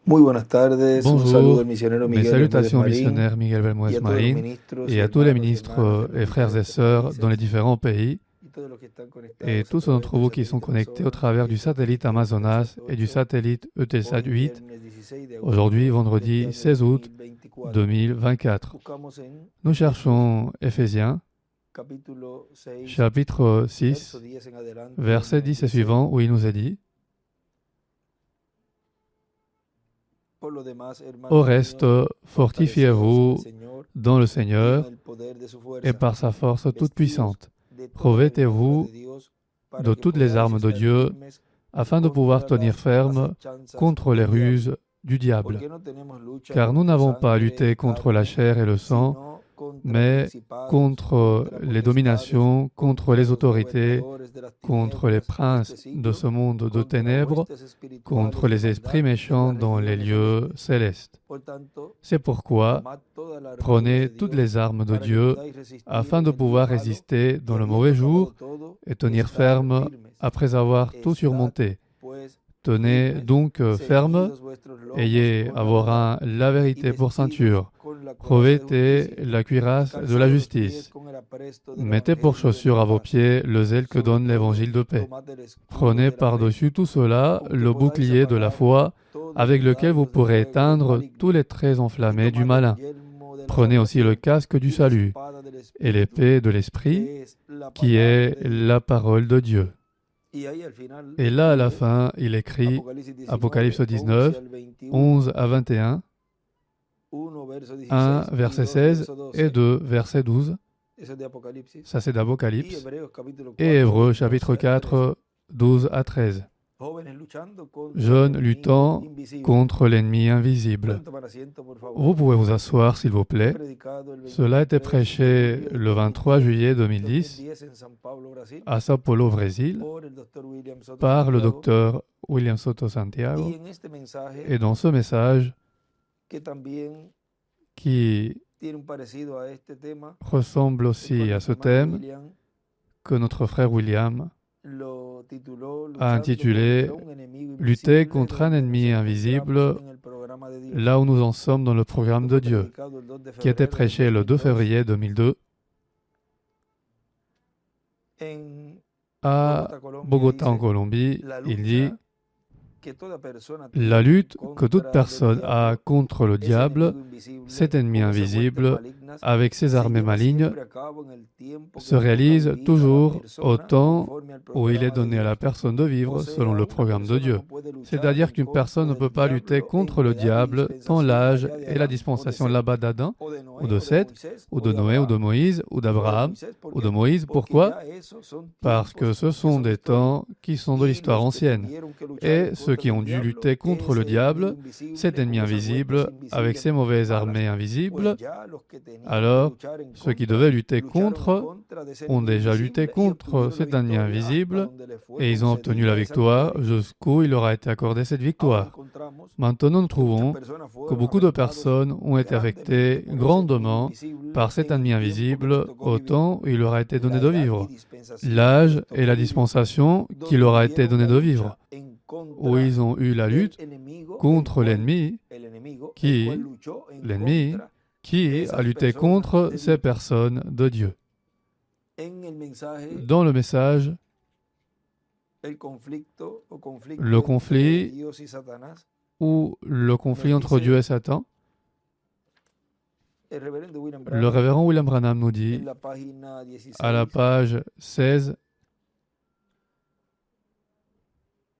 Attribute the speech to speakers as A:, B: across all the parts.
A: Muy buenas tardes, un saludo al
B: Bonjour,
A: misionero
B: mes
A: Miguel Bermúdez
B: salutations au
A: Marín
B: missionnaire Miguel
A: y
B: Belmoes
A: a todos los
B: Marin
A: ministros y
B: et à tous les
A: hermanos y hermanas
B: ministres
A: en los
B: et frères et
A: diferentes
B: sœurs dans les
A: países
B: différents pays
A: y todos los que están
B: et
A: conectados a
B: tous
A: través
B: d'entre
A: del
B: vous qui sont
A: satélite
B: connectés au
A: Amazonas y
B: travers
A: el
B: du satellite
A: satélite
B: Amazonas
A: Eutelsat
B: et du
A: 8.
B: satellite Eutelsat
A: Hoy
B: 8,
A: viernes 16 de
B: aujourd'hui
A: agosto de este
B: vendredi
A: año
B: 16 août
A: 2024.
B: 2024.
A: Buscamos en
B: Nous
A: Efesios
B: cherchons Éphésiens,
A: capítulo 6,
B: chapitre
A: verso
B: 6,
A: 10 en adelante, donde
B: verset
A: nos
B: 10 et
A: dice:
B: suivant, où il nous est dit:
A: Por lo demás,
B: Au
A: hermanos
B: reste,
A: míos, fortaleceos en el
B: fortifiez-vous
A: Señor
B: dans le
A: y en
B: Seigneur
A: el poder de su
B: et
A: fuerza.
B: par sa force toute
A: Vestíos
B: puissante.
A: de toda la armadura
B: Revêtez-vous
A: de Dios
B: de
A: para que
B: toutes les
A: podáis
B: armes de
A: estar
B: Dieu
A: firmes
B: afin de pouvoir
A: contra
B: tenir
A: las
B: ferme
A: acechanzas
B: contre les
A: del diablo.
B: ruses du diable.
A: Porque no tenemos lucha
B: Car nous
A: contra
B: n'avons pas à
A: sangre y
B: lutter contre la
A: carne,
B: chair et le sang,
A: sino contra
B: mais
A: principados,
B: contre
A: contra
B: les
A: potestades,
B: dominations, contre
A: contra
B: les
A: los
B: autorités,
A: gobernadores de las
B: contre les
A: tinieblas de
B: princes
A: este
B: de
A: siglo,
B: ce monde de
A: contra
B: ténèbres,
A: huestes
B: contre
A: espirituales de
B: les
A: maldad
B: esprits
A: en
B: méchants
A: las
B: dans les
A: regiones
B: lieux
A: celestes.
B: célestes.
A: Por tanto,
B: C'est pourquoi
A: tomad toda la armadura
B: prenez
A: de
B: toutes
A: Dios
B: les armes de
A: para que
B: Dieu
A: podáis resistir
B: afin
A: en
B: de
A: el día
B: pouvoir
A: malo
B: résister
A: y
B: dans le mauvais
A: habiendo acabado
B: jour
A: todo,
B: et tenir
A: estar
B: ferme
A: firmes.
B: après avoir tout
A: Estad
B: surmonté.
A: pues
B: Tenez
A: firmes,
B: donc ferme,
A: ceñidos vuestros lomos
B: ayez
A: con
B: à
A: la
B: vos
A: verdad
B: reins la
A: y
B: vérité pour
A: vestidos
B: ceinture,
A: con la coraza de
B: revêtez
A: justicia,
B: la cuirasse de la
A: calzados los pies
B: justice,
A: con el apresto del
B: mettez pour
A: evangelio de
B: chaussure
A: la
B: à vos
A: paz.
B: pieds le zèle que
A: Sobre
B: donne
A: todo,
B: l'évangile de paix.
A: tomad el escudo
B: Prenez
A: de la fe,
B: par-dessus tout cela
A: con que
B: le
A: podáis
B: bouclier de la
A: apagar
B: foi
A: todos
B: avec
A: los
B: lequel vous
A: dardos del
B: pourrez
A: fuego del
B: éteindre tous
A: maligno,
B: les traits
A: y
B: enflammés du
A: tomad el
B: malin.
A: yelmo de la
B: Prenez aussi le
A: salvación
B: casque du
A: y la
B: salut
A: espada del
B: et
A: Espíritu,
B: l'épée de l'Esprit,
A: que es la
B: qui
A: palabra
B: est
A: de Dios.
B: la parole de Dieu.
A: Y ahí al final
B: Et là, à la
A: escribe,
B: fin, il écrit,
A: Apocalipsis 19,
B: Apocalypse
A: 11
B: 19,
A: al 21,
B: 11 à 21,
A: 1 verso
B: 1
A: 16 y
B: verset
A: 2
B: 16
A: verso
B: et
A: 12,
B: 2 verset 12,
A: eso es de Apocalipsis,
B: ça c'est
A: y
B: d'Apocalypse,
A: Hebreos capítulo
B: et
A: 4
B: Hébreux
A: del 12
B: chapitre
A: al 13.
B: 4, 12 à 13.
A: Jóvenes luchando contra el
B: Jeunes
A: enemigo
B: luttant
A: invisible.
B: contre l'ennemi invisible.
A: Pueden tomar asiento, por
B: Vous
A: favor.
B: pouvez vous asseoir, s'il vous
A: Fue
B: plaît.
A: predicado el
B: Cela a été
A: 23 de
B: prêché
A: julio
B: le
A: del
B: 23 juillet 2010
A: 2010 en San Pablo, Brasil,
B: à Sao Paulo, Brésil,
A: por el doctor William Soto
B: par le
A: Santiago.
B: docteur William Soto
A: Y
B: Santiago.
A: en este mensaje,
B: Et dans ce message,
A: que también
B: qui
A: tiene un parecido a este tema,
B: ressemble
A: el
B: aussi
A: cual
B: à
A: nuestro
B: ce
A: hermano
B: thème,
A: William
B: que notre frère William
A: lo tituló
B: a
A: Luchando
B: intitulé
A: contra un enemigo
B: Lutter
A: invisible,
B: contre un
A: donde nos
B: ennemi
A: encontramos
B: invisible,
A: en el programa de Dios,
B: là où nous en sommes dans le programme
A: que
B: de
A: fue
B: Dieu,
A: predicado el 2 de
B: qui a été
A: febrero del
B: prêché le 2
A: 2002
B: février 2002
A: en
B: à
A: Bogotá, Colombia.
B: Bogota, en
A: Dice,
B: Colombie.
A: la
B: Il dit
A: lucha que toda persona
B: la
A: tiene
B: lutte
A: en
B: que toute
A: contra del
B: personne a
A: diablo,
B: contre le
A: ese
B: diable,
A: enemigo invisible,
B: cet ennemi
A: con esas huestes
B: invisible,
A: malignas,
B: avec ses
A: se
B: armées
A: lleva
B: malignes,
A: siempre a cabo en el tiempo que
B: se
A: le toca
B: réalise
A: vivir a la
B: toujours au
A: persona
B: temps
A: conforme al
B: où il est
A: programa de
B: donné à la
A: Dios.
B: personne de
A: O
B: vivre selon
A: sea,
B: le
A: una
B: programme de
A: persona
B: Dieu.
A: no puede luchar
B: C'est-à-dire
A: en
B: qu'une personne ne
A: contra
B: peut
A: del
B: pas lutter
A: diablo en
B: contre le
A: la edad y
B: diable tant
A: dispensación
B: l'âge
A: allá de
B: et la
A: Adán o de
B: dispensation
A: Seth,
B: là-bas d'Adam,
A: o de
B: ou
A: Noé,
B: de
A: o de
B: Seth,
A: Moisés,
B: ou
A: o
B: de
A: de
B: Noé, ou de
A: Abraham.
B: Moïse, ou
A: Fue de
B: d'Abraham,
A: Moisés, ¿por
B: ou de
A: qué?
B: Moïse.
A: Porque
B: Pourquoi?
A: ya esos son
B: Parce que
A: tiempos
B: ce
A: que
B: sont
A: son de
B: des
A: historia.
B: temps qui sont de
A: Y
B: l'histoire
A: los que
B: ancienne.
A: tuvieron que luchar
B: Et
A: en
B: ceux
A: contra
B: qui ont
A: del
B: dû
A: diablo,
B: lutter contre le
A: ese enemigo
B: diable, cet
A: invisible,
B: ennemi
A: con esas huestes
B: invisible, avec
A: invisibles
B: ses mauvaises
A: malas,
B: armées
A: pues
B: invisibles,
A: ya los que tenían que
B: alors
A: luchar en
B: ceux qui
A: contra,
B: devaient lutter
A: lucharon en
B: contre
A: contra de ese
B: ont
A: enemigo
B: déjà lutté
A: invisible y
B: contre
A: obtuvieron la
B: cet ennemi
A: victoria hasta
B: invisible
A: donde les fue
B: et ils ont obtenu la
A: concedida esa
B: victoire
A: victoria.
B: jusqu'où il leur a été accordé cette
A: Ahora
B: victoire.
A: encontramos
B: Maintenant, nous
A: que muchas
B: trouvons
A: personas
B: que
A: fueron
B: beaucoup de
A: afectados
B: personnes ont été
A: grandemente
B: affectées
A: por ese enemigo
B: grandement par
A: invisible
B: cet
A: en
B: ennemi
A: el tiempo que les
B: invisible
A: tocó
B: au
A: vivir,
B: temps où il leur a été donné
A: la
B: de
A: edad y
B: vivre,
A: dispensación que
B: l'âge
A: les
B: et la
A: tocó vivir,
B: dispensation qui
A: donde
B: leur a été
A: tuvieron
B: donné
A: la
B: de
A: lucha
B: vivre,
A: en
B: où
A: contra
B: ils ont eu la
A: del
B: lutte
A: enemigo,
B: contre l'ennemi
A: el enemigo, el cual
B: qui,
A: luchó en
B: l'ennemi
A: contra de
B: qui a
A: esas
B: lutté
A: personas
B: contre
A: de
B: ces
A: Dios.
B: personnes de Dieu.
A: En el mensaje,
B: Dans le message,
A: el conflicto o conflicto
B: le
A: entre
B: conflit
A: Dios y Satanás,
B: ou le conflit
A: nos
B: entre Dieu
A: dice
B: et Satan,
A: el reverendo William
B: le
A: Branham
B: révérend William Branham nous
A: en
B: dit
A: la página
B: à la
A: 16
B: page 16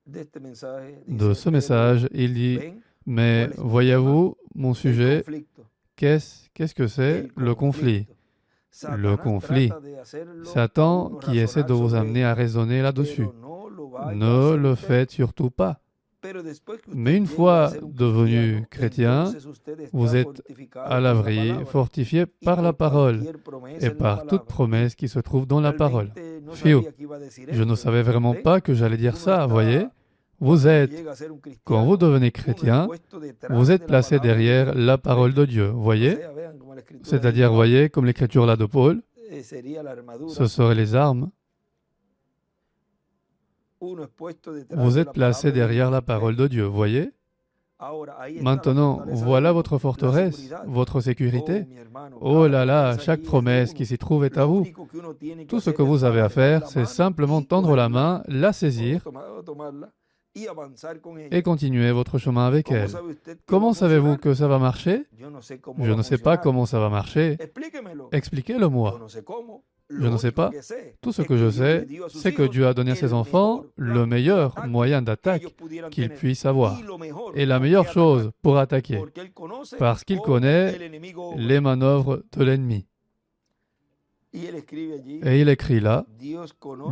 A: de este mensaje,
B: de
A: dice,
B: ce
A: pero
B: message, il dit
A: ven,
B: mais
A: ¿cuál es mi tema?
B: voyez-vous, mon
A: El
B: sujet,
A: conflicto.
B: qu'est-ce que c'est
A: El
B: le conflit?
A: conflicto.
B: Le
A: Satanás
B: conflit.
A: trata de hacerlo a
B: Satan
A: uno
B: qui essaie
A: razonar
B: de vous
A: sobre
B: amener
A: ello,
B: à raisonner là-dessus.
A: pero no lo vaya a
B: Ne
A: hacer
B: le
A: usted.
B: faites surtout pas.
A: Pero después que
B: Mais
A: usted
B: une
A: llegue a
B: fois
A: ser un
B: devenu
A: cristiano,
B: chrétien,
A: entonces usted
B: vous
A: está
B: êtes
A: fortificado
B: à
A: por la
B: l'abri,
A: palabra
B: fortifié
A: y
B: par la
A: por
B: parole
A: cualquier promesa
B: et
A: en la
B: par toute
A: palabra.
B: promesse qui se trouve dans la parole.
A: Realmente no
B: Fiu,
A: sabía que iba a decir
B: je ne
A: esto.
B: savais vraiment
A: ¿Ven?
B: pas que j'allais dire
A: Uno
B: ça, voyez?
A: está,
B: Vous
A: cuando uno
B: êtes,
A: llega a ser un
B: quand vous
A: cristiano,
B: devenez
A: uno es
B: chrétien,
A: puesto detrás
B: vous êtes
A: de la
B: placé
A: palabra de
B: derrière
A: Dios.
B: la parole
A: ¿Ven?
B: de Dieu,
A: O
B: voyez?
A: sea, vean como la escritura dice
B: C'est-à-dire,
A: abajo,
B: voyez, comme l'écriture là de Paul,
A: sería la
B: ce
A: armadura.
B: seraient les armes.
A: Uno es puesto detrás
B: Vous
A: de
B: êtes
A: la
B: placé
A: palabra de
B: derrière
A: Dios.
B: la parole
A: ¿Ven?
B: de Dieu, voyez? Maintenant, voilà votre forteresse, votre sécurité. Oh là là, chaque promesse qui s'y trouve est à vous. Tout ce que vous avez à faire, c'est simplement tendre la main, la saisir et continuer votre chemin avec elle. Comment savez-vous que ça va marcher? Je ne sais pas comment ça va marcher. Expliquez-le-moi. Je ne sais pas. Tout ce que je sais, c'est que Dieu a donné à ses enfants le meilleur moyen d'attaque qu'ils puissent avoir. Et la meilleure chose pour attaquer, parce qu'il connaît les manœuvres de l'ennemi. Et il écrit là,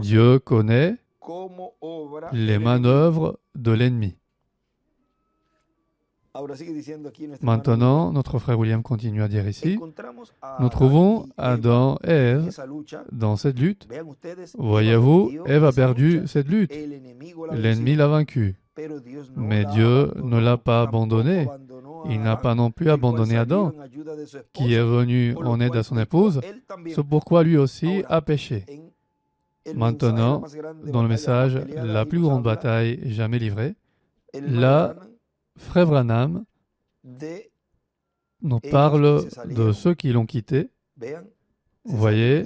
B: Dieu connaît les manœuvres de l'ennemi. Maintenant, notre frère William continue à dire ici, nous trouvons Adam et Ève dans cette lutte. Voyez-vous, Ève a perdu cette lutte. L'ennemi l'a vaincu. Mais Dieu ne l'a pas abandonné. Il n'a pas non plus abandonné Adam, qui est venu en aide à son épouse. C'est pourquoi lui aussi a péché. Maintenant, dans le message, la plus grande bataille jamais livrée, là, Frère Branham nous parle de ceux qui l'ont quitté. Vous voyez,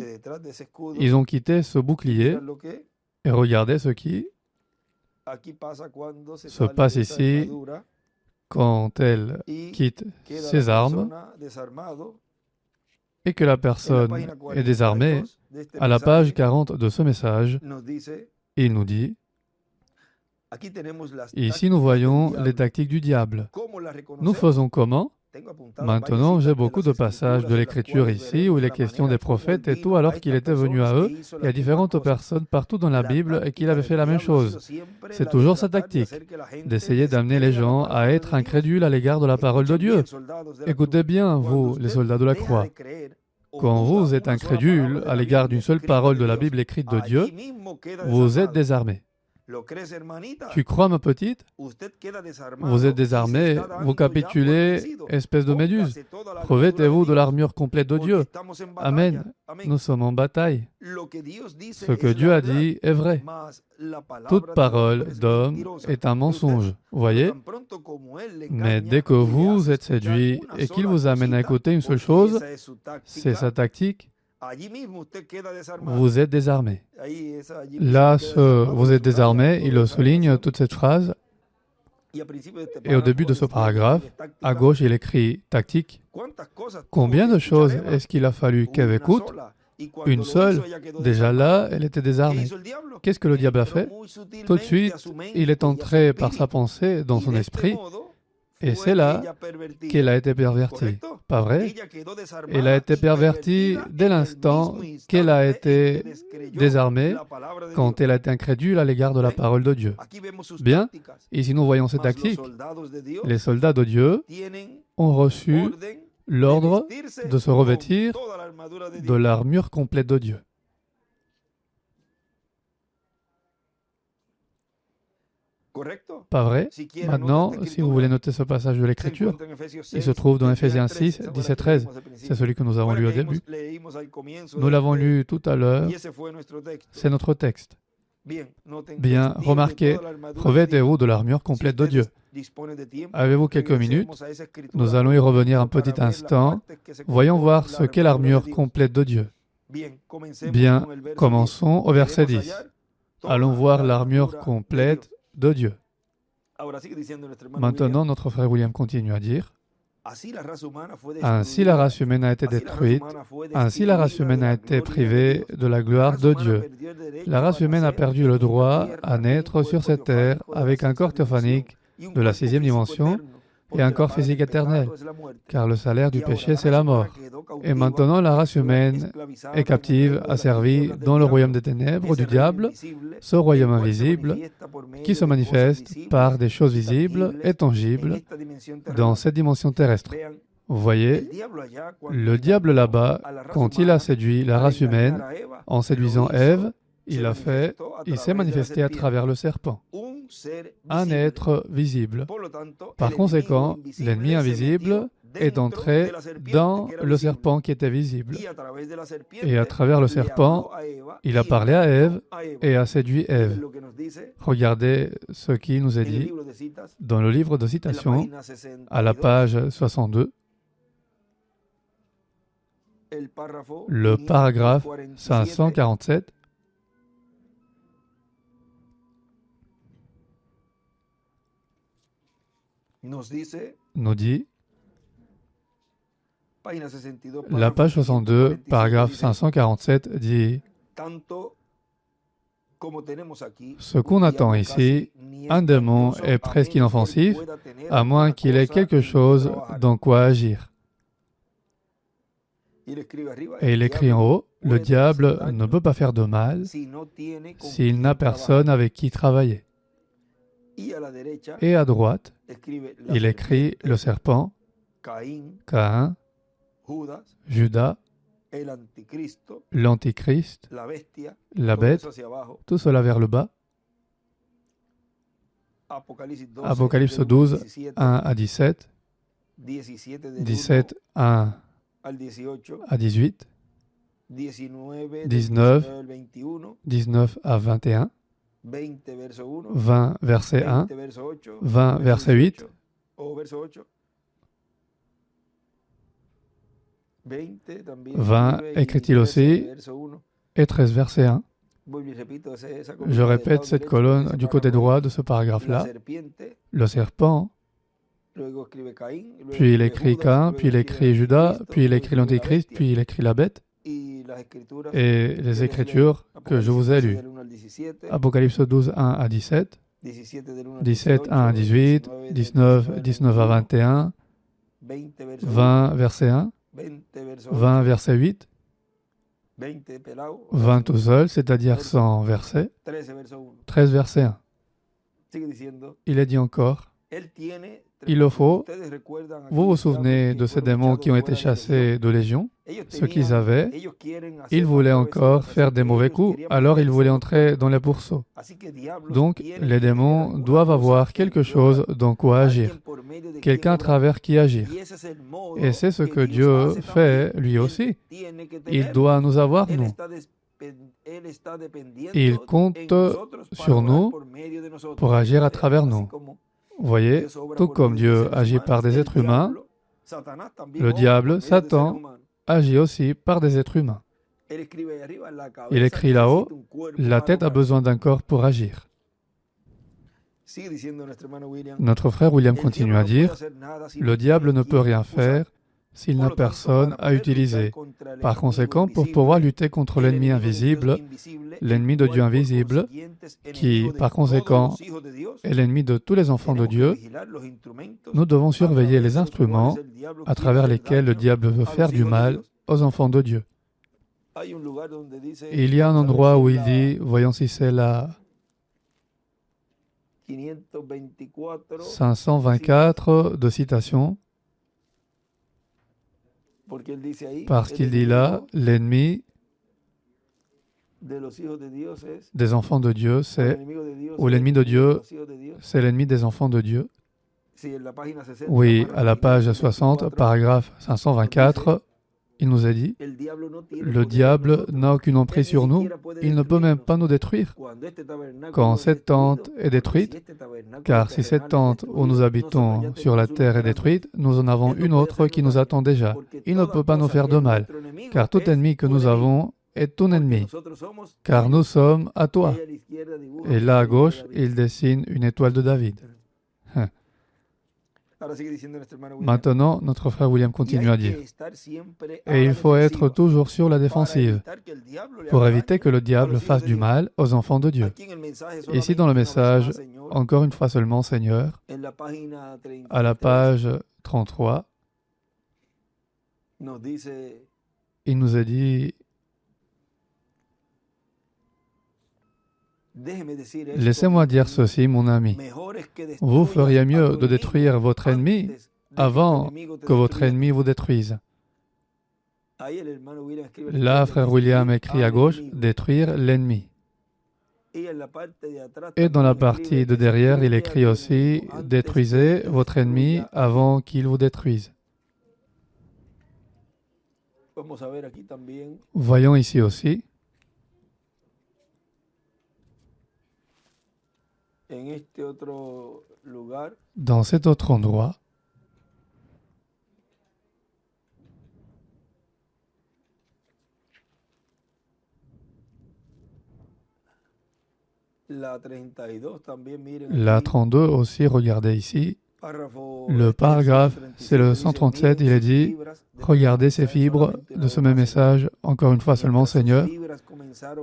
B: ils ont quitté ce bouclier et regardez ce qui se passe ici quand elle quitte ses armes et que la personne est désarmée. À la page 40 de ce message, il nous dit, ici nous voyons les tactiques du diable. Nous faisons comment? Maintenant, j'ai beaucoup de passages de l'Écriture ici où il est question des prophètes et tout alors qu'il était venu à eux et à différentes personnes partout dans la Bible et qu'il avait fait la même chose. C'est toujours sa tactique, d'essayer d'amener les gens à être incrédules à l'égard de la parole de Dieu. Écoutez bien, vous, les soldats de la croix. Quand vous êtes incrédules à l'égard d'une seule parole de la Bible écrite de Dieu, vous êtes désarmés. Tu crois, ma petite? Vous êtes désarmés, vous capitulez, espèce de méduse. Revêtez-vous de l'armure complète de Dieu. Amen. Nous sommes en bataille. Ce que Dieu a dit est vrai. Toute parole d'homme est un mensonge. Voyez? Mais dès que vous êtes séduit et qu'il vous amène à écouter une seule chose, c'est sa tactique. Vous êtes désarmé. Là, vous êtes désarmé, il le souligne, toute cette phrase. Et au début de ce paragraphe, à gauche, il écrit « tactique ». Combien de choses est-ce qu'il a fallu qu'Ève écoute? Une seule. Déjà là, elle était désarmée. Qu'est-ce que le diable a fait? Tout de suite, il est entré par sa pensée dans son esprit. Et c'est là qu'elle a été pervertie. Pas vrai? Elle a été pervertie dès l'instant qu'elle a été désarmée, quand elle a été incrédule à l'égard de la parole de Dieu. Bien, ici nous voyons cette tactique. Les soldats de Dieu ont reçu l'ordre de se revêtir de l'armure complète de Dieu. Pas vrai? Maintenant, si vous voulez noter ce passage de l'Écriture, il se trouve dans Ephésiens 6, 17-13. C'est celui que nous avons lu au début. Nous l'avons lu tout à l'heure. C'est notre texte. Bien, remarquez, revêtez-vous de l'armure complète de Dieu. Avez-vous quelques minutes? Nous allons y revenir un petit instant. Voyons voir ce qu'est l'armure complète de Dieu. Bien, commençons au verset 10. Allons voir l'armure complète de Dieu. Maintenant, notre frère William continue à dire, ainsi la race humaine a été détruite, ainsi la race humaine a été privée de la gloire de Dieu. La race humaine a perdu le droit à naître sur cette terre avec un corps théophanique de la 6e dimension et un corps physique éternel, car le salaire du péché, c'est la mort. Et maintenant, la race humaine est captive, asservie dans le royaume des ténèbres du diable, ce royaume invisible qui se manifeste par des choses visibles et tangibles dans cette dimension terrestre. Vous voyez, le diable là-bas, quand il a séduit la race humaine, en séduisant Ève, il s'est manifesté à travers le serpent, un être visible. Par conséquent, l'ennemi invisible et d'entrer dans le serpent qui était visible. Et à travers le serpent, il a parlé à Ève et a séduit Ève. Regardez ce qui nous est dit dans le livre de citations, à la page 62, le paragraphe 547, nous dit, la page 62, paragraphe 547 dit, ce qu'on attend ici, un démon est presque inoffensif, à moins qu'il ait quelque chose dans quoi agir. Et il écrit en haut, le diable ne peut pas faire de mal s'il n'a personne avec qui travailler. Et à droite, il écrit le serpent, Caïn, Judas, l'antichrist, la bête, tout cela vers le bas. Apocalypse 12, 1 à 17, 17, 1 à 18, 19, 19 à 21, 20, verset 1, 20, verset 8, 20, écrit-il aussi, et 13, verset 1. Je répète cette colonne du côté droit de ce paragraphe-là. Le serpent, puis il écrit Caïn, puis il écrit Judas, puis il écrit l'antichrist, puis il écrit la bête. Et les Écritures que je vous ai lues. Apocalypse 12, 1 à 17, 17, 1 à 18, 19, 19 à 21, 20, verset 1, 20, verset 8, 20 tout seul, c'est-à-dire sans verset, 13, verset 1. Il est dit encore, il le faut, vous vous souvenez de ces démons qui ont été chassés de Légion, ce qu'ils avaient, ils voulaient encore faire des mauvais coups, alors ils voulaient entrer dans les pourceaux. Donc, les démons doivent avoir quelque chose dans quoi agir, quelqu'un à travers qui agir. Et c'est ce que Dieu fait lui aussi. Il doit nous avoir, nous. Il compte sur nous pour agir à travers nous. Vous voyez, tout comme Dieu agit par des êtres humains, le diable, Satan, agit aussi par des êtres humains. Il écrit là-haut, la tête a besoin d'un corps pour agir. Notre frère William continue à dire, le diable ne peut rien faire s'il n'a personne à utiliser. Par conséquent, pour pouvoir lutter contre l'ennemi invisible, l'ennemi de Dieu invisible, qui, par conséquent, est l'ennemi de tous les enfants de Dieu, nous devons surveiller les instruments à travers lesquels le diable veut faire du mal aux enfants de Dieu. Il y a un endroit où il dit, voyons si c'est là, 524 de citation, parce qu'il dit là, l'ennemi des enfants de Dieu, c'est, ou l'ennemi de Dieu, c'est l'ennemi des enfants de Dieu. Oui, à la page 60, paragraphe 524, il nous a dit, le diable n'a aucune emprise sur nous, il ne peut même pas nous détruire. Quand cette tente est détruite, car si cette tente où nous habitons sur la terre est détruite, nous en avons une autre qui nous attend déjà. Il ne peut pas nous faire de mal, car tout ennemi que nous avons est ton ennemi, car nous sommes à toi. Et là à gauche, il dessine une étoile de David. Maintenant, notre frère William continue à dire, et il faut être toujours sur la défensive pour éviter que le diable fasse du mal aux enfants de Dieu. Ici dans le message, encore une fois seulement, Seigneur, à la page 33, il nous a dit, laissez-moi dire ceci, mon ami. Vous feriez mieux de détruire votre ennemi avant que votre ennemi vous détruise. Là, frère William écrit à gauche, détruire l'ennemi. Et dans la partie de derrière, il écrit aussi, détruisez votre ennemi avant qu'il vous détruise. Voyons ici aussi, dans cet autre endroit, la 32 aussi, regardez ici, le paragraphe, c'est le 137, il est dit, regardez ces fibres de ce même message, encore une fois seulement, Seigneur,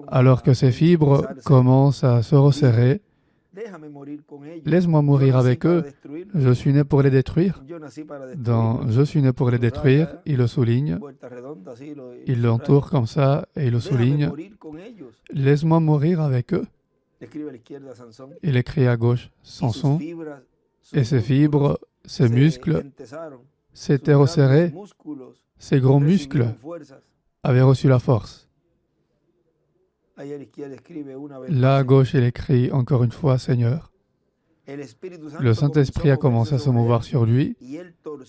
B: alors que ces fibres commencent à se resserrer, laisse-moi mourir avec eux, je suis né pour les détruire. Dans « je suis né pour les détruire », il le souligne, il l'entoure comme ça et il le souligne, laisse-moi mourir avec eux. Il écrit à gauche, Samson, et ses fibres, ses muscles s'étaient resserrés, ses gros muscles avaient reçu la force. Là à gauche, il écrit encore une fois, Seigneur. Le Saint-Esprit a commencé à se mouvoir sur lui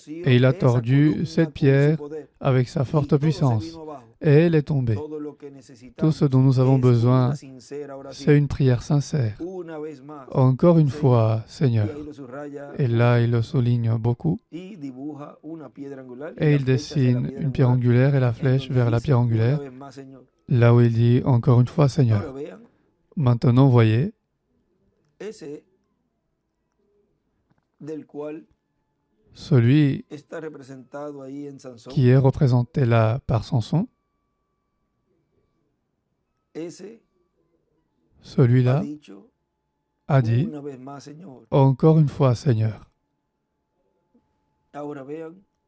B: et il a tordu cette pierre avec sa forte puissance et elle est tombée. Tout ce dont nous avons besoin, c'est une prière sincère. Encore une fois, Seigneur. Et là, il le souligne beaucoup. Et il dessine une pierre angulaire et la flèche vers la pierre angulaire. Là où il dit, encore une fois, Seigneur. Maintenant, voyez, celui qui est représenté là par Samson, celui-là a dit, encore une fois, Seigneur.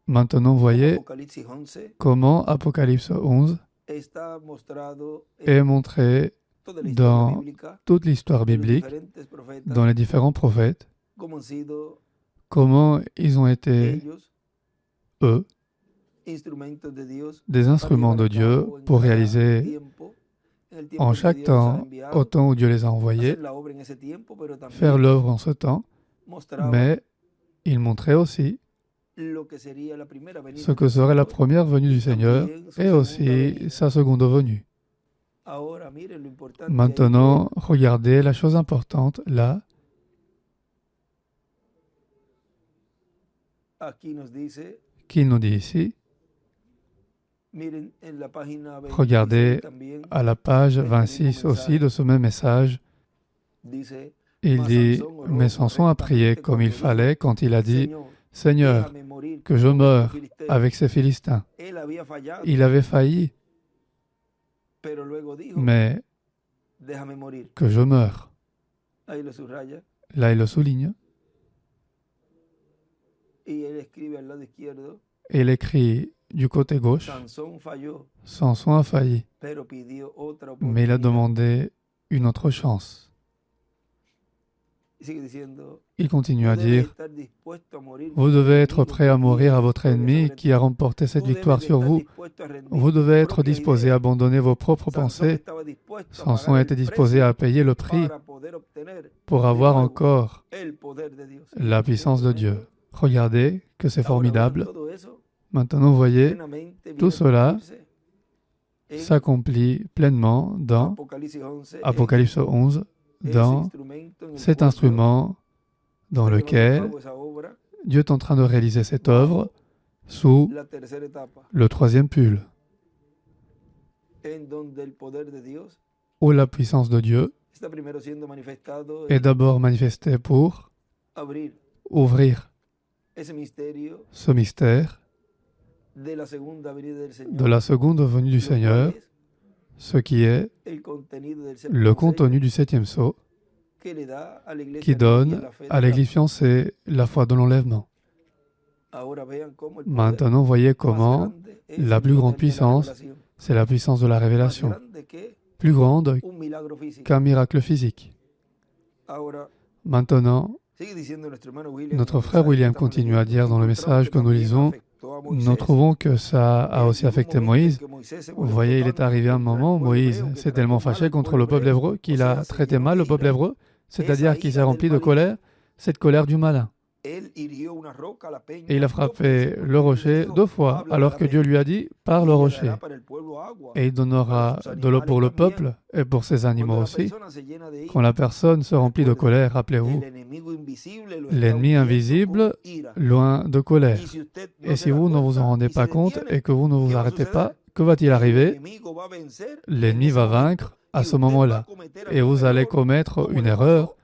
B: Maintenant, voyez comment Apocalypse 11 est montré dans toute l'histoire biblique, dans les différents prophètes, comment ils ont été, eux, des instruments de Dieu pour réaliser en chaque temps, au temps où Dieu les a envoyés, faire l'œuvre en ce temps, mais ils montraient aussi ce que serait la première venue du Seigneur et aussi sa seconde venue. Maintenant, regardez la chose importante là. Qui nous dit ici, regardez à la page 26 aussi de ce même message, il dit, mais Samson a prié comme il fallait quand il a dit, Seigneur, que je meure avec ces Philistins. Il avait failli, mais que je meure. Là, il le souligne. Et il écrit du côté gauche, Samson a failli, mais il a demandé une autre chance. Il continue à dire, vous devez être prêt à mourir à votre ennemi qui a remporté cette victoire sur vous. Vous devez être disposé à abandonner vos propres pensées. Samson était disposé à payer le prix pour avoir encore la puissance de Dieu. Regardez que c'est formidable. Maintenant, vous voyez, tout cela s'accomplit pleinement dans Apocalypse 11, dans cet instrument dans lequel Dieu est en train de réaliser cette œuvre sous le troisième pull, où la puissance de Dieu est d'abord manifestée pour ouvrir ce mystère de la seconde venue du Seigneur, ce qui est le contenu du septième sceau qui donne à l'Église fiancée la foi de l'enlèvement. Maintenant, voyez comment la plus grande puissance, c'est la puissance de la révélation, plus grande qu'un miracle physique. Maintenant, notre frère William continue à dire dans le message que nous lisons, nous trouvons que ça a aussi affecté Moïse. Vous voyez, il est arrivé un moment où Moïse s'est tellement fâché contre le peuple hébreu qu'il a traité mal le peuple hébreu, c'est-à-dire qu'il s'est rempli de colère, cette colère du malin. Et il a frappé le rocher 2 fois, alors que Dieu lui a dit, parle au rocher. Et il donnera de l'eau pour le peuple et pour ses animaux aussi. Quand la personne se remplit de colère, rappelez-vous, l'ennemi invisible, loin de colère. Et si vous ne vous en rendez pas compte et que vous ne vous arrêtez pas, que va-t-il arriver? L'ennemi va vaincre à ce moment-là. Et vous allez commettre une erreur,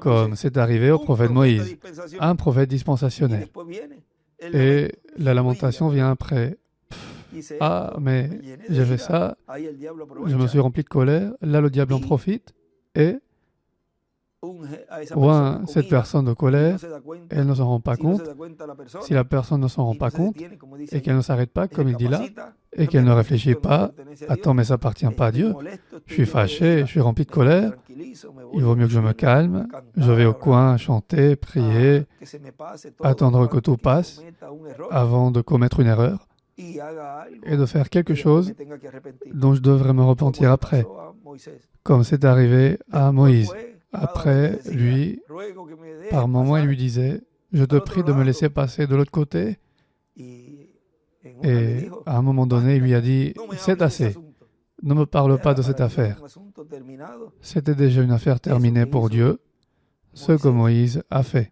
B: comme c'est arrivé au prophète Moïse, un prophète dispensationnaire. Et la lamentation vient après. Ah, mais j'ai fait ça, je me suis rempli de colère, là le diable en profite et oint cette personne de colère, elle ne s'en rend pas compte. Si la personne ne s'en rend pas compte et qu'elle ne s'arrête pas, comme il dit là, et qu'elle ne réfléchit pas, attends, mais ça appartient pas à Dieu, je suis fâché, je suis rempli de colère, il vaut mieux que je me calme, je vais au coin chanter, prier, attendre que tout passe avant de commettre une erreur et de faire quelque chose dont je devrais me repentir après, comme c'est arrivé à Moïse. Après, lui, par moments, il lui disait, « Je te prie de me laisser passer de l'autre côté. » Et à un moment donné, il lui a dit, « C'est assez, ne me parle pas de cette affaire. » C'était déjà une affaire terminée pour Dieu, ce que Moïse a fait.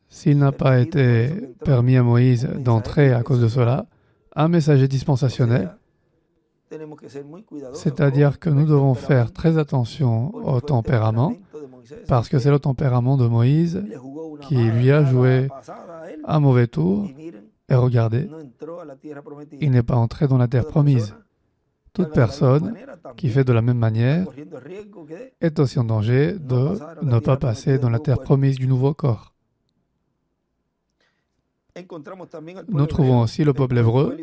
B: S'il n'a pas été permis à Moïse d'entrer à cause de cela, un messager dispensationnel, c'est-à-dire que nous devons faire très attention au tempérament, parce que c'est le tempérament de Moïse qui lui a joué un mauvais tour. Et regardez, il n'est pas entré dans la terre promise. Toute personne qui fait de la même manière est aussi en danger de ne pas passer dans la terre promise du nouveau corps. Nous trouvons aussi le peuple hébreu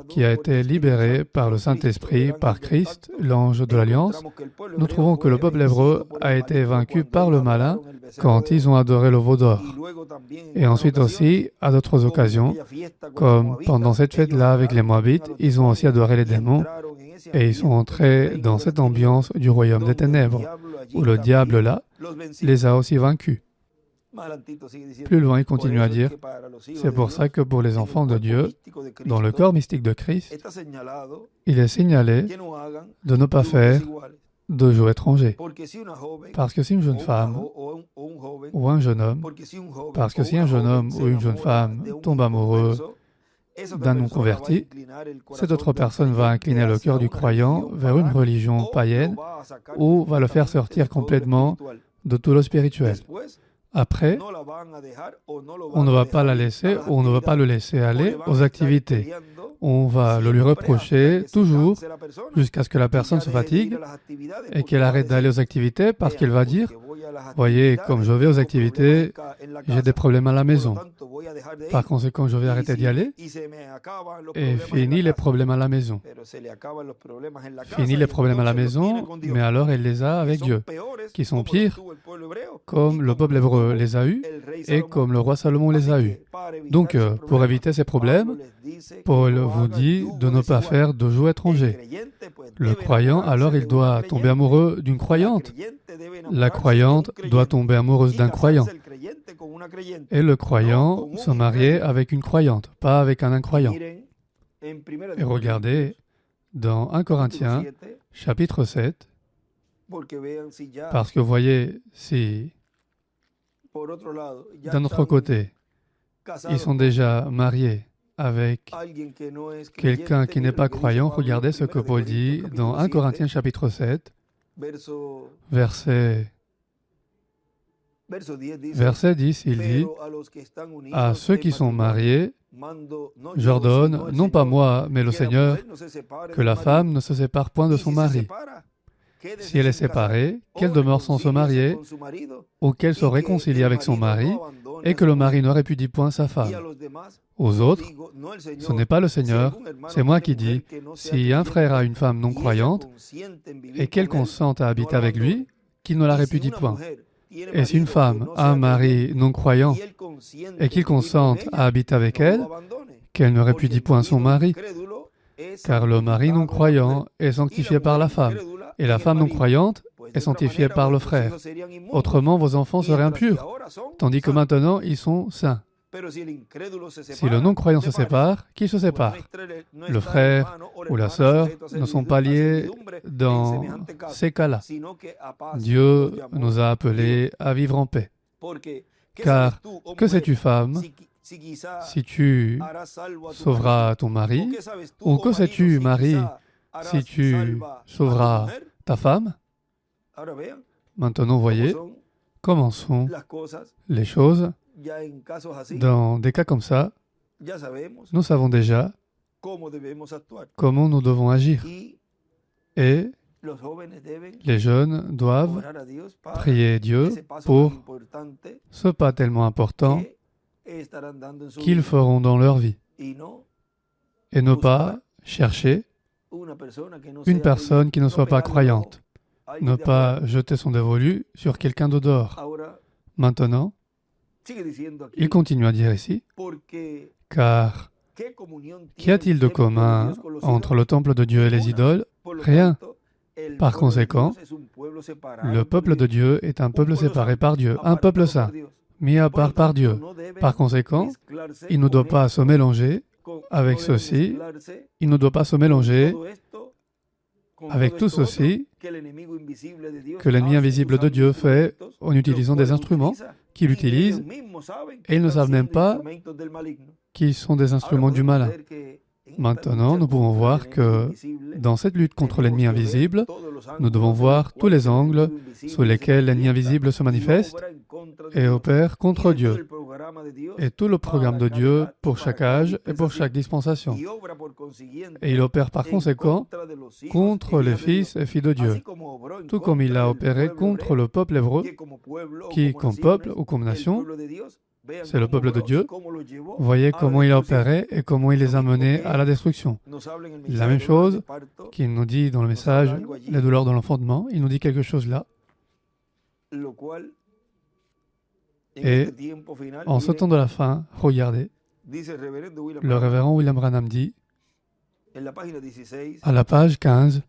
B: qui a été libéré par le Saint-Esprit, par Christ, l'ange de l'Alliance. Nous trouvons que le peuple hébreu a été vaincu par le malin quand ils ont adoré le veau d'or. Et ensuite aussi, à d'autres occasions, comme pendant cette fête-là avec les Moabites, ils ont aussi adoré les démons et ils sont entrés dans cette ambiance du royaume des ténèbres, où le diable là les a aussi vaincus. Plus loin, il continue à dire, c'est pour ça que pour les enfants de Dieu, dans le corps mystique de Christ, il est signalé de ne pas faire de jeux étrangers. Parce que si une jeune femme ou un jeune homme, parce que si un jeune homme ou une jeune femme tombe amoureux d'un non-converti, cette autre personne va incliner le cœur du croyant vers une religion païenne ou va le faire sortir complètement de tout le spirituel. Après, on ne va pas la laisser ou on ne va pas le laisser aller aux activités. On va le lui reprocher toujours jusqu'à ce que la personne se fatigue et qu'elle arrête d'aller aux activités parce qu'elle va dire « Voyez, comme je vais aux activités, j'ai des problèmes à la maison. Par conséquent, je vais arrêter d'y aller et fini les problèmes à la maison. » Fini les problèmes à la maison, mais alors elle les a avec Dieu, qui sont pires, comme le peuple hébreu les a eus et comme le roi Salomon les a eus. Donc, pour éviter ces problèmes, Paul vous dit de ne pas faire de jeux étrangers. Le croyant, alors, il doit tomber amoureux d'une croyante. La croyante doit tomber amoureuse d'un croyant. Et le croyant se marier avec une croyante, pas avec un incroyant. Et regardez, dans 1 Corinthiens, chapitre 7, parce que vous voyez, si d'un autre côté, ils sont déjà mariés avec quelqu'un qui n'est pas croyant, regardez ce que Paul dit dans 1 Corinthiens chapitre 7, verset 10, il dit « À ceux qui sont mariés, j'ordonne, non pas moi, mais le Seigneur, que la femme ne se sépare point de son mari. Si elle est séparée, qu'elle demeure sans se marier, ou qu'elle se réconcilie avec son mari, et que le mari ne répudie point sa femme. Aux autres, ce n'est pas le Seigneur, c'est moi qui dis, si un frère a une femme non croyante, et qu'elle consente à habiter avec lui, qu'il ne la répudie point. Et si une femme a un mari non croyant, et qu'il consente à habiter avec elle, qu'elle ne répudie point son mari, car le mari non croyant est sanctifié par la femme, et la femme non croyante est sanctifié par le frère. Autrement, vos enfants seraient impurs, tandis que maintenant, ils sont saints. Si le non-croyant se sépare, qui se sépare? Le frère ou la sœur ne sont pas liés dans ces cas-là. Dieu nous a appelés à vivre en paix. Car que sais-tu, femme, si tu sauveras ton mari? Ou que sais-tu, mari, si tu sauveras ta femme? Maintenant, voyez comment sont les choses. Dans des cas comme ça, nous savons déjà comment nous devons agir. Et les jeunes doivent prier Dieu pour ce pas tellement important qu'ils feront dans leur vie. Et ne pas chercher une personne qui ne soit pas croyante. Ne pas jeter son dévolu sur quelqu'un de dehors. Maintenant, il continue à dire ici, car qu'y a-t-il de commun entre le temple de Dieu et les idoles? Rien. Par conséquent, le peuple de Dieu est un peuple séparé par Dieu, un peuple saint, mis à part par Dieu. Par conséquent, il ne doit pas se mélanger avec ceci, il ne doit pas se mélanger avec tout ceci que l'ennemi invisible de Dieu fait en utilisant des instruments qu'il utilise, et ils ne savent même pas qu'ils sont des instruments du malin. Maintenant, nous pouvons voir que dans cette lutte contre l'ennemi invisible, nous devons voir tous les angles sous lesquels l'ennemi invisible se manifeste et opère contre Dieu, et tout le programme de Dieu pour chaque âge et pour chaque dispensation. Et il opère par conséquent contre les fils et filles de Dieu, tout comme il a opéré contre le peuple hébreu, qui, comme peuple ou comme nation, c'est le peuple de Dieu. Voyez comment il a opéré et comment il les a menés à la destruction. La même chose qu'il nous dit dans le message, les douleurs de l'enfantement, il nous dit quelque chose là. Et en ce temps de la fin, regardez, le révérend William Branham dit, à la page 15,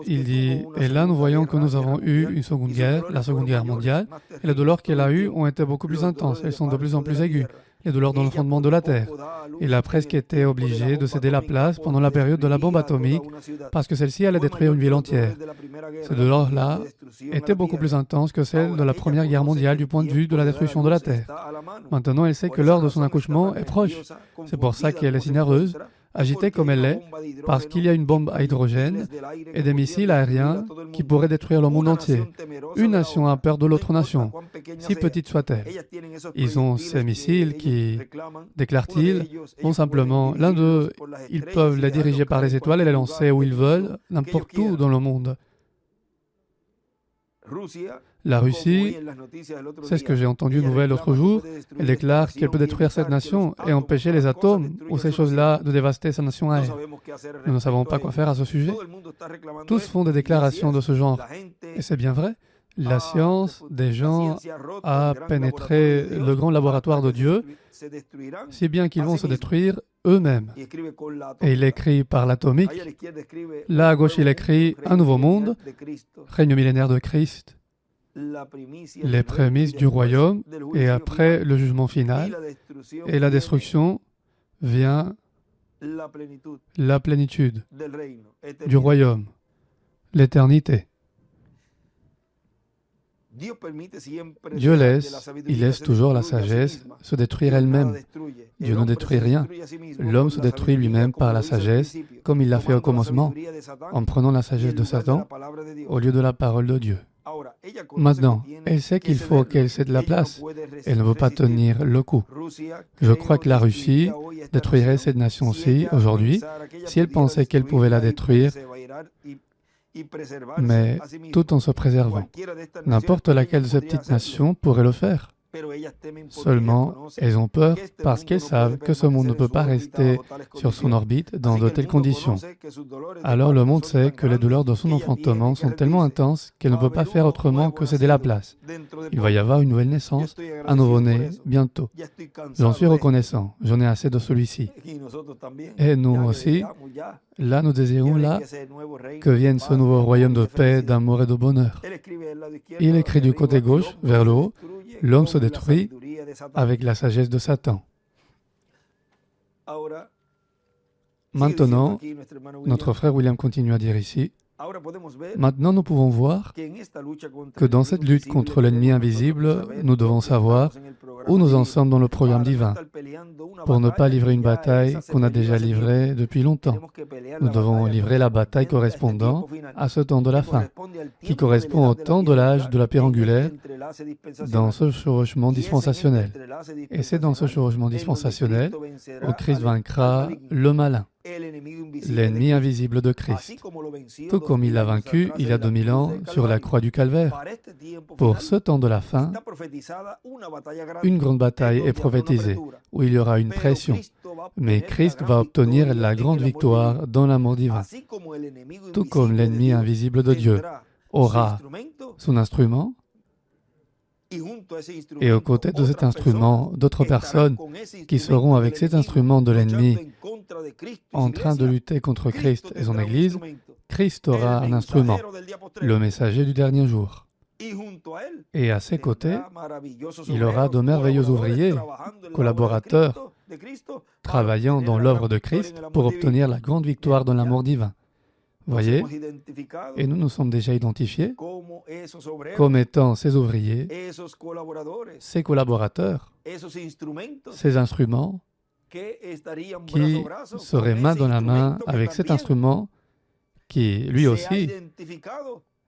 B: il dit, et là nous voyons que nous avons eu une seconde guerre, la Seconde Guerre mondiale, et les douleurs qu'elle a eues ont été beaucoup plus intenses, elles sont de plus en plus aiguës, les douleurs dans le fondement de la Terre. Il a presque été obligé de céder la place pendant la période de la bombe atomique parce que celle-ci allait détruire une ville entière. Ces douleurs-là étaient beaucoup plus intenses que celles de la Première Guerre mondiale du point de vue de la destruction de la Terre. Maintenant, elle sait que l'heure de son accouchement est proche. C'est pour ça qu'elle est si nerveuse, agitée comme elle l'est, parce qu'il y a une bombe à hydrogène et des missiles aériens qui pourraient détruire le monde entier. Une nation a peur de l'autre nation, si petite soit-elle. Ils ont ces missiles qui, déclarent-ils, non simplement, l'un d'eux, ils peuvent les diriger par les étoiles et les lancer où ils veulent, n'importe où dans le monde. La Russie, c'est ce que j'ai entendu une nouvelle l'autre jour, elle déclare qu'elle peut détruire cette nation et empêcher les atomes ou ces choses-là de dévaster sa nation aérienne. Nous ne savons pas quoi faire à ce sujet. Tous font des déclarations de ce genre. Et c'est bien vrai. La science des gens a pénétré le grand laboratoire de Dieu, si bien qu'ils vont se détruire eux-mêmes. Et il écrit par l'atomique. Là à gauche, il écrit un nouveau monde, règne millénaire de Christ, les prémices du royaume, et après le jugement final et la destruction vient la plénitude du royaume, l'éternité. Dieu laisse toujours la sagesse se détruire elle-même. Dieu ne détruit rien. L'homme se détruit lui-même par la sagesse, comme il l'a fait au commencement, en prenant la sagesse de Satan au lieu de la parole de Dieu. Maintenant, elle sait qu'il faut qu'elle cède la place. Elle ne veut pas tenir le coup. Je crois que la Russie détruirait cette nation-ci aujourd'hui si elle pensait qu'elle pouvait la détruire, mais tout en se préservant. N'importe laquelle de ces petites nations pourrait le faire. Seulement, elles ont peur parce qu'elles savent que ce monde ne peut pas rester sur son orbite dans de telles conditions. Alors le monde sait que les douleurs de son enfantement sont tellement intenses qu'elle ne peut pas faire autrement que céder la place. Il va y avoir une nouvelle naissance, un nouveau-né, bientôt. J'en suis reconnaissant, j'en ai assez de celui-ci. Et nous aussi, là nous désirons là que vienne ce nouveau royaume de paix, d'amour et de bonheur. Il écrit du côté gauche, vers le haut, l'homme se détruit avec la sagesse de Satan. Maintenant, notre frère William continue à dire ici, maintenant nous pouvons voir que dans cette lutte contre l'ennemi invisible, nous devons savoir où nous en sommes dans le programme divin pour ne pas livrer une bataille qu'on a déjà livrée depuis longtemps. Nous devons livrer la bataille correspondant à ce temps de la fin, qui correspond au temps de l'âge de la pierre angulaire dans ce chevauchement dispensationnel. Et c'est dans ce chevauchement dispensationnel où Christ vaincra le malin, l'ennemi invisible de Christ, tout comme il l'a vaincu il y a 2000 ans sur la croix du Calvaire. Pour ce temps de la fin, une grande bataille est prophétisée, où il y aura une pression. Mais Christ va obtenir la grande victoire dans l'amour divin, tout comme l'ennemi invisible de Dieu aura son instrument, et aux côtés de cet instrument, d'autres personnes qui seront avec cet instrument de l'ennemi en train de lutter contre Christ et son Église. Christ aura un instrument, le messager du dernier jour. Et à ses côtés, il aura de merveilleux ouvriers, collaborateurs, travaillant dans l'œuvre de Christ pour obtenir la grande victoire dans l'amour divin. Voyez, et nous nous sommes déjà identifiés comme étant ces ouvriers, ces collaborateurs, ces instruments qui seraient main dans la main avec cet instrument qui, lui aussi,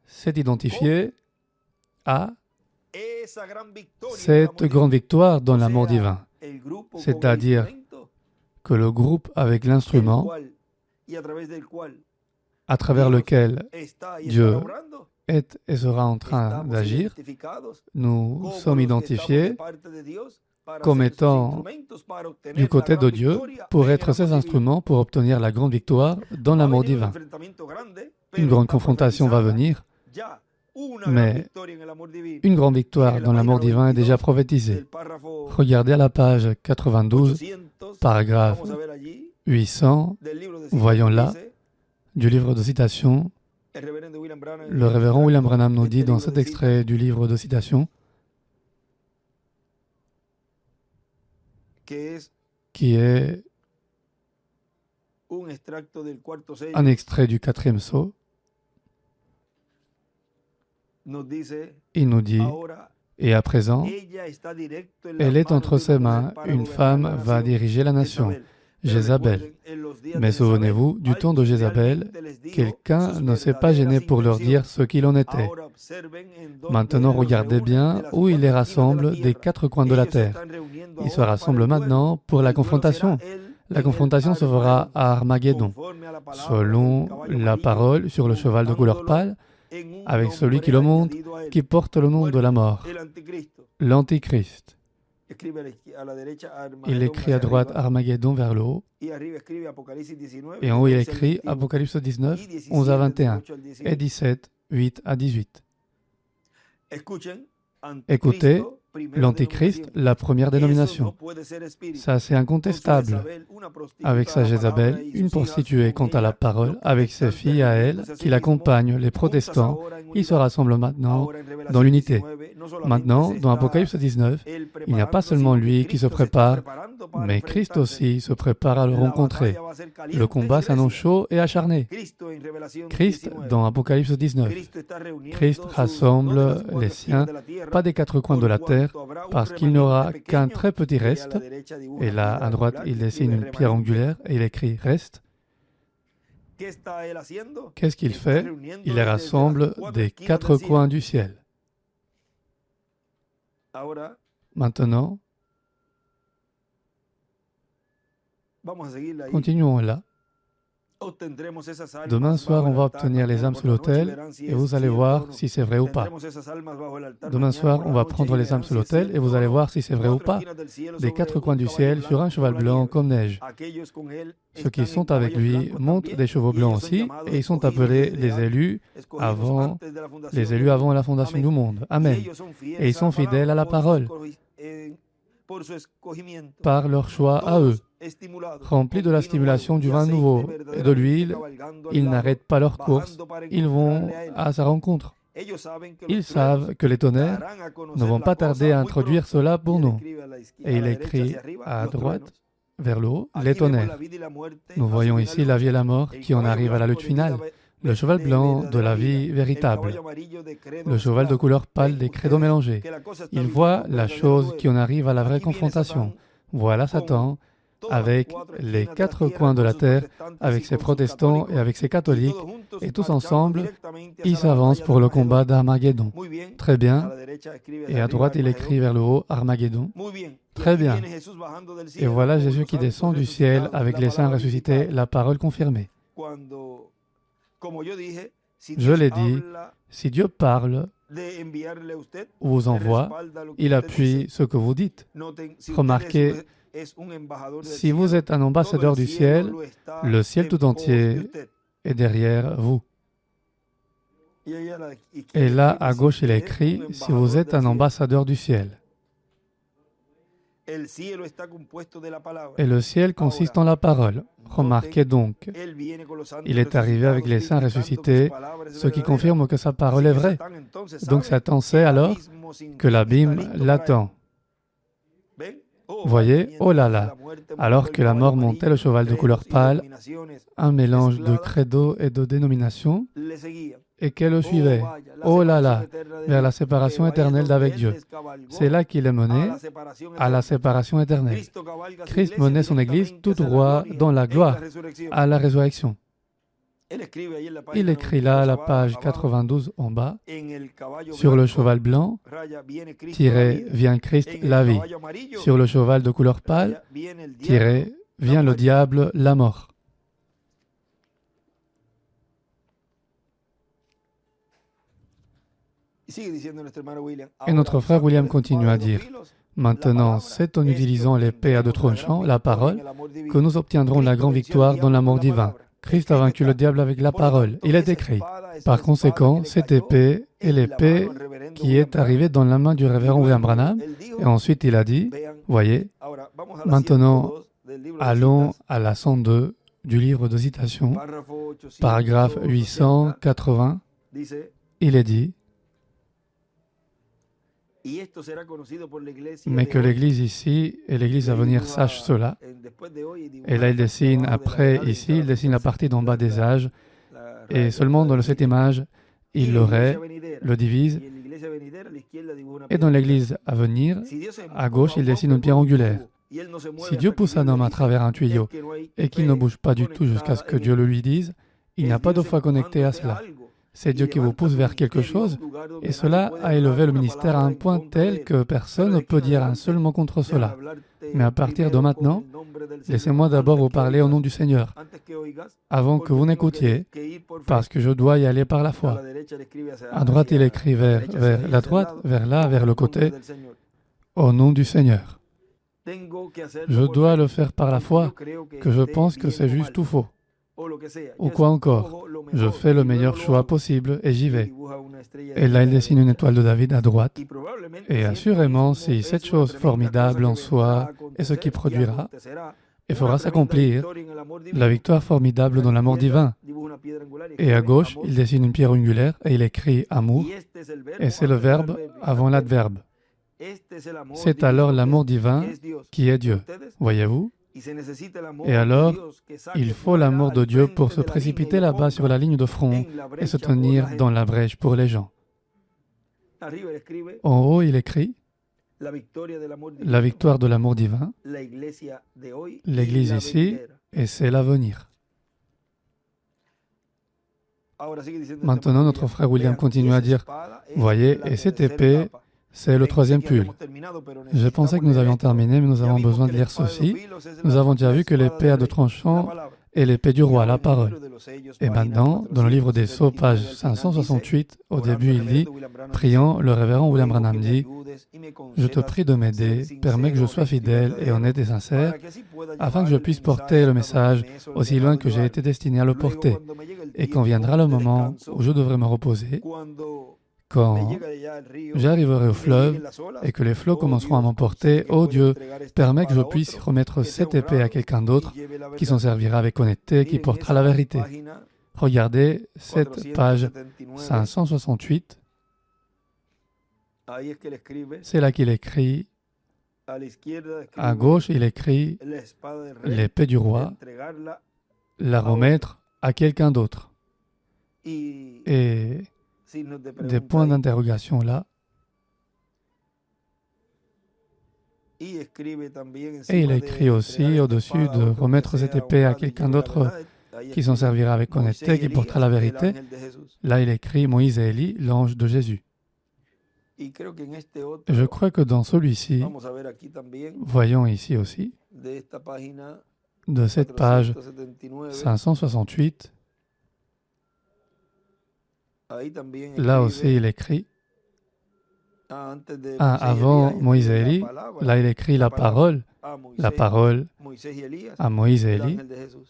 B: s'est identifié à cette grande victoire dans l'amour divin. C'est-à-dire que le groupe avec l'instrument à travers lequel Dieu est et sera en train d'agir, nous sommes identifiés comme étant du côté de Dieu pour être ses instruments pour obtenir la grande victoire dans l'amour divin. Une grande confrontation va venir, mais une grande victoire dans l'amour divin est déjà prophétisée. Regardez à la page 92, paragraphe 800, voyons là, du livre de citation, le révérend William Branham nous dit dans cet extrait du livre de citation, qui est un extrait du 4e sceau, il nous dit, et à présent, elle est entre ses mains, une femme va diriger la nation, Jézabel. Mais souvenez-vous, du temps de Jézabel, quelqu'un ne s'est pas gêné pour leur dire ce qu'il en était. Maintenant, regardez bien où il les rassemble des 4 coins de la terre. Ils se rassemblent maintenant pour la confrontation. La confrontation se fera à Armageddon, selon la parole sur le cheval de couleur pâle, avec celui qui le monte, qui porte le nom de la mort, l'Antichrist. Il écrit à droite Armageddon vers le haut, et en haut il écrit Apocalypse 19, 11 à 21, et 17, 8 à 18. Écoutez, l'Antichrist, la première dénomination. Ça, c'est incontestable. Avec sa Jézabel, une prostituée quant à la parole, avec ses filles à elle, qui l'accompagnent, les protestants, ils se rassemblent maintenant dans l'unité. Maintenant, dans Apocalypse 19, il n'y a pas seulement lui qui se prépare, mais Christ aussi se prépare à le rencontrer. Le combat s'annonce chaud et acharné. Christ, dans Apocalypse 19, Christ rassemble les siens, pas des 4 coins de la terre, parce qu'il n'aura qu'un très petit reste. Et là, à droite, il dessine une pierre angulaire et il écrit « reste ». Qu'est-ce qu'il fait? Il les rassemble des 4 coins du ciel. Maintenant, continuons là. Demain soir, on va obtenir les âmes sous l'autel et vous allez voir si c'est vrai ou pas. Demain soir, on va prendre les âmes sous l'autel et vous allez voir si c'est vrai ou pas. Des quatre coins du ciel sur un cheval blanc comme neige. Ceux qui sont avec lui montent des chevaux blancs aussi et ils sont appelés les élus avant la fondation du monde. Amen. Et ils sont fidèles à la parole par leur choix à eux. Remplis de la stimulation du vin nouveau et de l'huile, ils n'arrêtent pas leur course, ils vont à sa rencontre. Ils savent que les tonnerres ne vont pas tarder à introduire cela pour nous. Et il écrit à droite, vers le haut, les tonnerres. Nous voyons ici la vie et la mort qui en arrivent à la lutte finale. Le cheval blanc de la vie véritable. Le cheval de couleur pâle des credos mélangés. Il voit la chose qui en arrive à la vraie confrontation. Voilà Satan avec les quatre coins de la terre, avec ses protestants et avec ses catholiques, et tous ensemble, ils s'avancent pour le combat d'Armageddon. Très bien. Et à droite, il écrit vers le haut, Armageddon. Très bien. Et voilà Jésus qui descend du ciel avec les saints ressuscités, la parole confirmée. Je l'ai dit, si Dieu parle ou vous envoie, il appuie ce que vous dites. Remarquez, si vous êtes un ambassadeur du ciel, le ciel tout entier est derrière vous. Et là, à gauche, il est écrit, si vous êtes un ambassadeur du ciel. Et le ciel consiste en la parole. Remarquez donc, il est arrivé avec les saints ressuscités, ce qui confirme que sa parole est vraie. Donc Satan sait alors que l'abîme l'attend. Voyez, oh là là, alors que la mort montait le cheval de couleur pâle, un mélange de credo et de dénomination, et qu'elle le suivait, oh là là, vers la séparation éternelle d'avec Dieu. C'est là qu'il est mené à la séparation éternelle. Christ menait son Église tout droit dans la gloire, à la résurrection. Il écrit là à la page 92 en bas, sur le cheval blanc, tiré, vient Christ, la vie. Sur le cheval de couleur pâle, tiré, vient le diable, la mort. Et notre frère William continue à dire, maintenant, c'est en utilisant l'épée à deux tranchants, la parole, que nous obtiendrons la grande victoire dans l'amour divin. Christ a vaincu le diable avec la parole. Il est écrit. Par conséquent, cette épée est l'épée qui est arrivée dans la main du révérend William Branham. Et ensuite, il a dit, voyez, maintenant, allons à la 102 du livre de Citation, paragraphe 880. Il est dit, mais que l'Église ici et l'Église à venir sachent cela. Et là, il dessine après, ici, il dessine la partie d'en bas des âges. Et seulement dans cette image, il le divise. Et dans l'Église à venir, à gauche, il dessine une pierre angulaire. Si Dieu pousse un homme à travers un tuyau et qu'il ne bouge pas du tout jusqu'à ce que Dieu le lui dise, il n'y a pas de foi connectée à cela. C'est Dieu qui vous pousse vers quelque chose, et cela a élevé le ministère à un point tel que personne ne peut dire un seul mot contre cela. Mais à partir de maintenant, laissez-moi d'abord vous parler au nom du Seigneur, avant que vous n'écoutiez, parce que je dois y aller par la foi. À droite, il écrit vers la droite, vers là, vers le côté, au nom du Seigneur. Je dois le faire par la foi, que je pense que c'est juste ou faux. Ou quoi encore, je fais le meilleur choix possible et j'y vais. Et là, il dessine une étoile de David à droite. Et assurément, si cette chose formidable en soi est ce qui produira et fera s'accomplir la victoire formidable dans l'amour divin. Et à gauche, il dessine une pierre angulaire et il écrit « amour » et c'est le verbe avant l'adverbe. C'est alors l'amour divin qui est Dieu. Voyez-vous? Et alors, il faut l'amour de Dieu pour se précipiter là-bas sur la ligne de front et se tenir dans la brèche pour les gens. En haut, il écrit la victoire de l'amour divin, l'Église ici, et c'est l'avenir. Maintenant, notre frère William continue à dire, voyez, et cette épée, c'est le troisième pull. Je pensais que nous avions terminé, mais nous avons besoin de lire ceci. Nous avons déjà vu que l'épée à deux tranchants et l'épée du roi, la parole. Et maintenant, dans le livre des Sceaux, page 568, au début, il dit, priant, le révérend William Branham dit, « Je te prie de m'aider, permets que je sois fidèle et honnête et sincère, afin que je puisse porter le message aussi loin que j'ai été destiné à le porter. Et quand viendra le moment où je devrai me reposer, quand j'arriverai au fleuve et que les flots commenceront à m'emporter, ô Dieu, permets que je puisse remettre cette épée à quelqu'un d'autre qui s'en servira avec honnêteté, qui portera la vérité. » Regardez cette page 568. C'est là qu'il écrit, à gauche, il écrit l'épée du roi, la remettre à quelqu'un d'autre. Et des points d'interrogation là. Et il écrit aussi au-dessus de remettre cette épée à quelqu'un d'autre qui s'en servira avec honnêteté, qui portera la vérité. Là, il écrit Moïse et Élie, l'ange de Jésus. Je crois que dans celui-ci, voyons ici aussi, de cette page 568, là aussi il écrit, avant Moïse et Élie, là il écrit la parole à Moïse et Élie,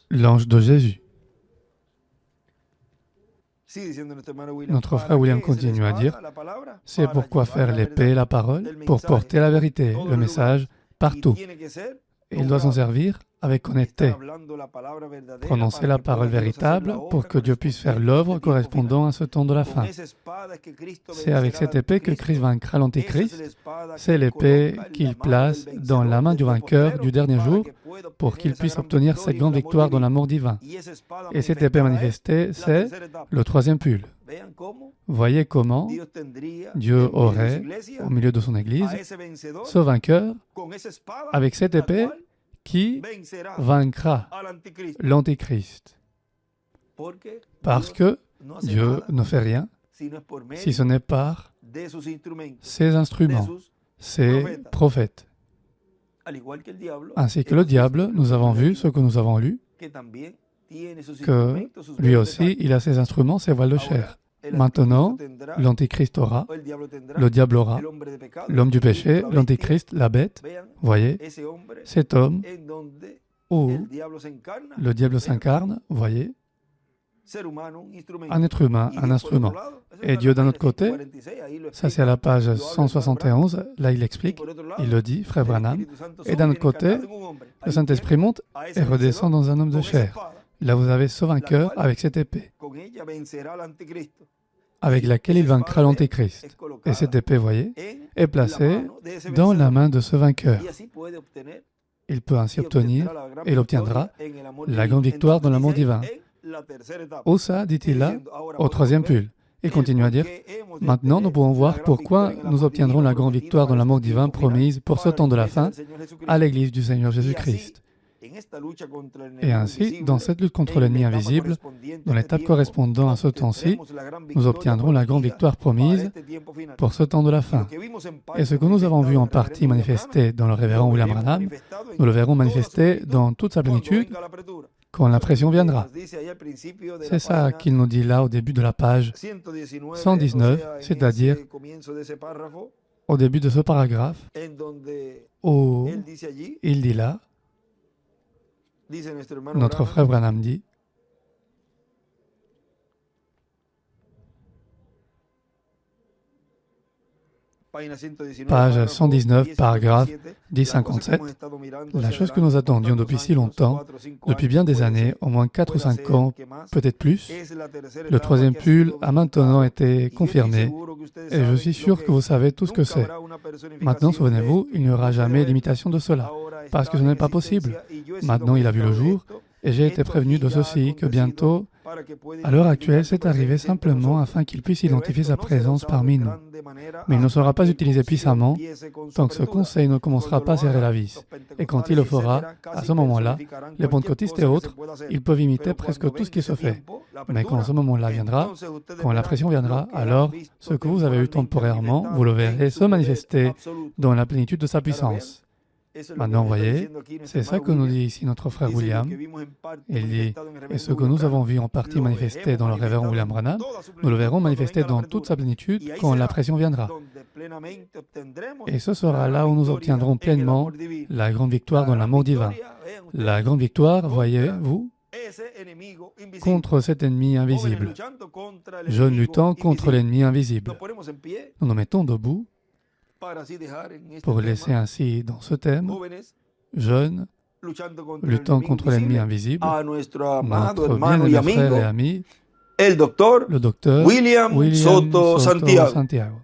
B: l'ange de Jésus. Notre frère William continue à dire, c'est pourquoi faire l'épée, la parole, pour porter la vérité, le message, partout. Et il doit s'en servir avec honnêteté. Prononcer la parole véritable pour que Dieu puisse faire l'œuvre correspondant à ce temps de la fin. C'est avec cette épée que Christ vaincra l'Antéchrist. C'est l'épée qu'il place dans la main du vainqueur du dernier jour pour qu'il puisse obtenir cette grande victoire dans l'amour divin. Et cette épée manifestée, c'est le troisième pull. Voyez comment Dieu aurait, au milieu de son Église, ce vainqueur avec cette épée qui vaincra l'Antéchrist. Parce que Dieu ne fait rien si ce n'est par ses instruments, ses prophètes. Ainsi que le diable, nous avons vu ce que nous avons lu, que lui aussi, il a ses instruments, ses voiles de chair. Maintenant, l'Antéchrist aura, le diable aura, l'homme du péché, l'Antéchrist, la bête. Voyez, cet homme où le diable s'incarne, voyez, un être humain, un instrument. Et Dieu d'un autre côté, ça c'est à la page 171, là il explique, il le dit, frère Branham, et d'un autre côté, le Saint-Esprit monte et redescend dans un homme de chair. Là vous avez ce vainqueur avec cette épée, avec laquelle il vaincra l'Antéchrist. Et cette épée, voyez, est placée dans la main de ce vainqueur. Il peut ainsi obtenir, et il obtiendra, la grande victoire dans l'amour divin. Où ça, dit-il là, au troisième pull. Il continue à dire, maintenant nous pouvons voir pourquoi nous obtiendrons la grande victoire dans l'amour divin promise pour ce temps de la fin à l'Église du Seigneur Jésus-Christ. Et ainsi, dans cette lutte contre l'ennemi invisible, dans l'étape correspondant à ce temps-ci, nous obtiendrons la grande victoire promise pour ce temps de la fin. Et ce que nous avons vu en partie manifesté dans le révérend William Branham, nous le verrons manifesté dans toute sa plénitude quand la pression viendra. C'est ça qu'il nous dit là au début de la page 119, c'est-à-dire au début de ce paragraphe, où il dit là, notre frère Branham dit, page 119, paragraphe 1057, la chose que nous attendions depuis si longtemps, depuis bien des années, au moins 4 ou 5 ans, peut-être plus, le troisième pull a maintenant été confirmé et je suis sûr que vous savez tout ce que c'est. Maintenant, souvenez-vous, il n'y aura jamais d'imitation de cela, parce que ce n'est pas possible. Maintenant, il a vu le jour et j'ai été prévenu de ceci, que bientôt, à l'heure actuelle, c'est arrivé simplement afin qu'il puisse identifier sa présence parmi nous. Mais il ne sera pas utilisé puissamment tant que ce conseil ne commencera pas à serrer la vis. Et quand il le fera, à ce moment-là, les pentecôtistes et autres, ils peuvent imiter presque tout ce qui se fait. Mais quand ce moment-là viendra, quand la pression viendra, alors ce que vous avez eu temporairement, vous le verrez se manifester dans la plénitude de sa puissance. Maintenant, voyez, c'est ça que nous dit ici notre frère William. Il dit, et ce que nous avons vu en partie manifesté dans le révérend William Branham, nous le verrons manifesté dans toute sa plénitude quand la pression viendra. Et ce sera là où nous obtiendrons pleinement la grande victoire dans l'amour divin. La grande victoire, voyez-vous, contre cet ennemi invisible. Jeunes luttant contre l'ennemi invisible. Nous nous mettons debout pour laisser ainsi dans ce thème, jeunes luttant contre l'ennemi invisible, notre bien-aimé frère et ami, le docteur William Soto Santiago.